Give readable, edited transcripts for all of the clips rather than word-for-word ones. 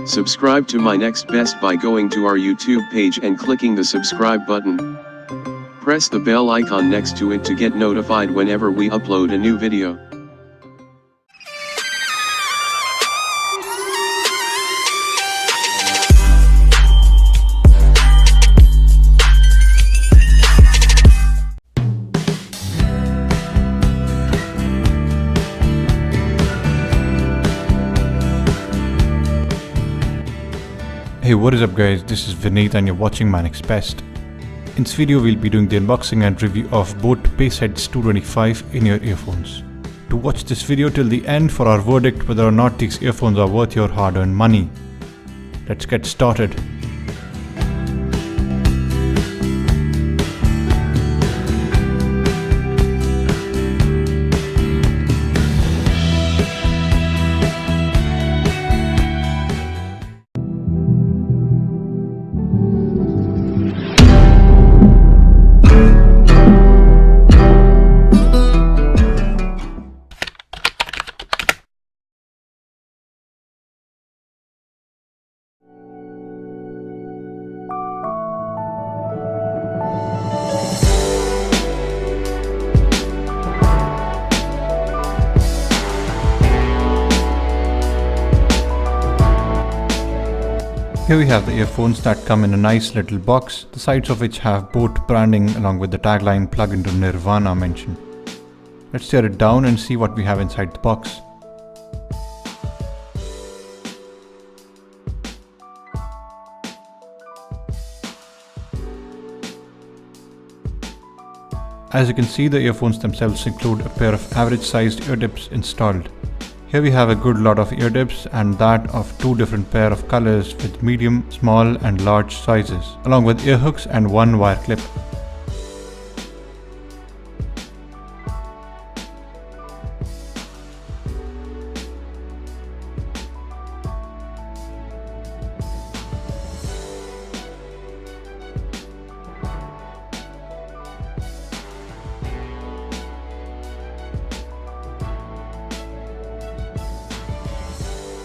Subscribe to my next best by going to our YouTube page and clicking the subscribe button. Press the bell icon next to it to get notified whenever we upload a new video. Hey, what is up guys, this is Vineet and you're watching my next best. In this video we'll be doing the unboxing and review of boAt Bassheads 225 in-ear earphones. To watch this video till the end for our verdict whether or not these earphones are worth your hard-earned money. Let's get started. Here we have the earphones that come in a nice little box, the sides of which have boAt branding along with the tagline "Plug into Nirvana" mentioned. Let's tear it down and see what we have inside the box. As you can see, the earphones themselves include a pair of average sized ear tips installed. Here we have a good lot of ear tips and that of two different pair of colors with medium, small and large sizes, along with ear hooks and one wire clip.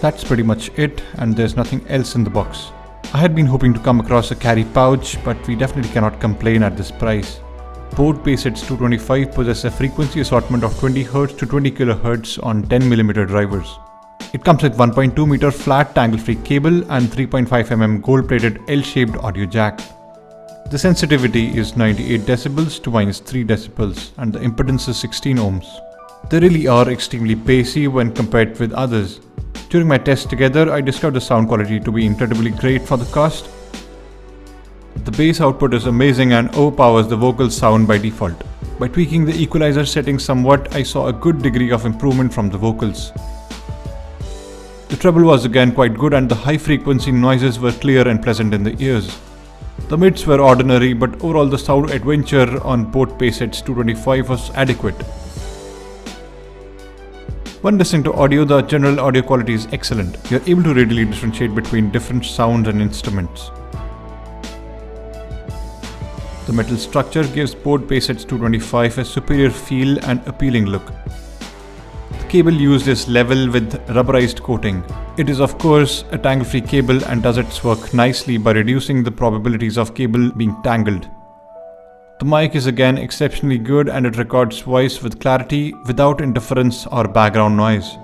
That's pretty much it, and there's nothing else in the box. I had been hoping to come across a carry pouch, but we definitely cannot complain at this price. boAt Bassheads 225 possess a frequency assortment of 20Hz to 20 kHz on 10mm drivers. It comes with 1.2 meter flat tangle-free cable and 3.5mm gold-plated L-shaped audio jack. The sensitivity is 98 decibels to -3 decibels, and the impedance is 16 ohms. They really are extremely bassy when compared with others. During my test together, I discovered the sound quality to be incredibly great for the cost. The bass output is amazing and overpowers the vocal sound by default. By tweaking the equalizer settings somewhat, I saw a good degree of improvement from the vocals. The treble was again quite good and the high frequency noises were clear and pleasant in the ears. The mids were ordinary, but overall the sound adventure on boAt Bassheads 225 was adequate. When listening to audio, the general audio quality is excellent. You're able to readily differentiate between different sounds and instruments. The metal structure gives boAt Bassheads 225 a superior feel and appealing look. The cable used is level with rubberized coating. It is of course a tangle-free cable and does its work nicely by reducing the probabilities of cable being tangled. The mic is again exceptionally good and it records voice with clarity without interference or background noise.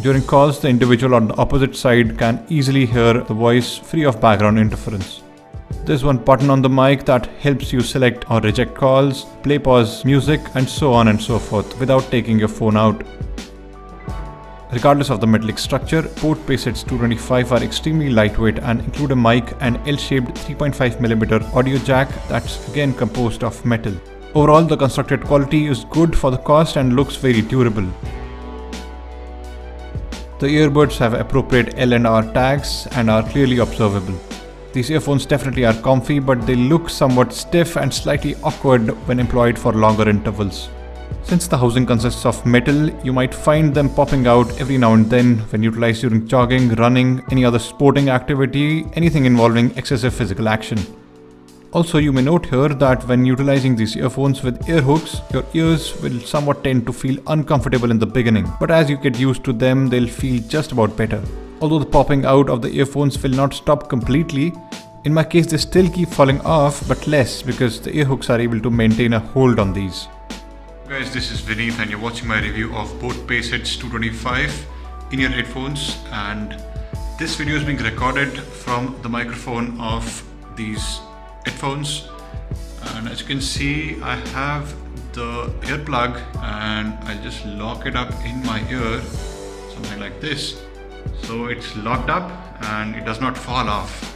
During calls, the individual on the opposite side can easily hear the voice free of background interference. There's one button on the mic that helps you select or reject calls, play pause music and so on and so forth without taking your phone out. Regardless of the metallic structure, boAt Bassheads 225 are extremely lightweight and include a mic and L-shaped 3.5mm audio jack that's again composed of metal. Overall, the constructed quality is good for the cost and looks very durable. The earbuds have appropriate L&R tags and are clearly observable. These earphones definitely are comfy, but they look somewhat stiff and slightly awkward when employed for longer intervals. Since the housing consists of metal, you might find them popping out every now and then when utilized during jogging, running, any other sporting activity, anything involving excessive physical action. Also, you may note here that when utilizing these earphones with ear hooks, your ears will somewhat tend to feel uncomfortable in the beginning, but as you get used to them, they'll feel just about better. Although the popping out of the earphones will not stop completely, in my case they still keep falling off, but less because the ear hooks are able to maintain a hold on these. Guys, this is Vineet and you're watching my review of boAt Bassheads 225 in-ear headphones, and this video is being recorded from the microphone of these headphones. And as you can see, I have the earplug and I just lock it up in my ear, something like this. So it's locked up and it does not fall off.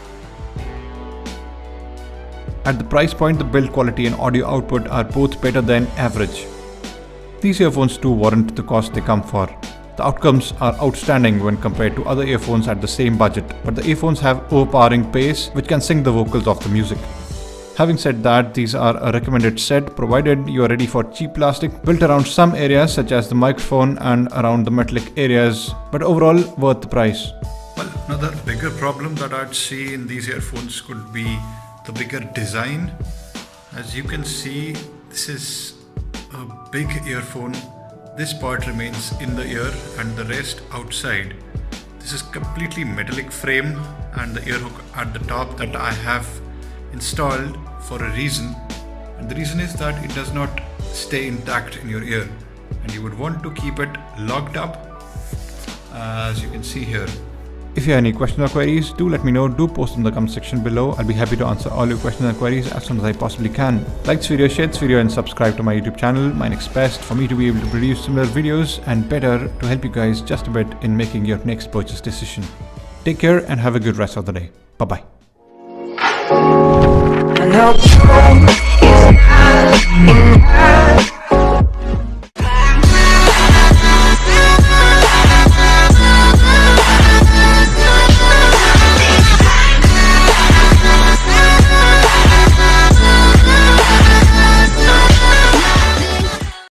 At the price point, the build quality and audio output are both better than average. These earphones do warrant the cost they come for. The outcomes are outstanding when compared to other earphones at the same budget, but the earphones have overpowering bass which can sing the vocals of the music. Having said that, these are a recommended set provided you are ready for cheap plastic built around some areas such as the microphone and around the metallic areas, but overall worth the price. Well, another bigger problem that I'd see in these earphones could be the bigger design. As you can see, this is a big earphone. This part remains in the ear and the rest outside. This is completely metallic frame and the ear hook at the top that I have installed for a reason, and the reason is that it does not stay intact in your ear and you would want to keep it locked up, as you can see here. If you have any questions or queries, do let me know. Do post in the comment section below. I'll be happy to answer all your questions and queries as soon as I possibly can. Like this video, share this video and subscribe to my YouTube channel. My next best for me to be able to produce similar videos and better to help you guys just a bit in making your next purchase decision. Take care and have a good rest of the day. Bye bye. I know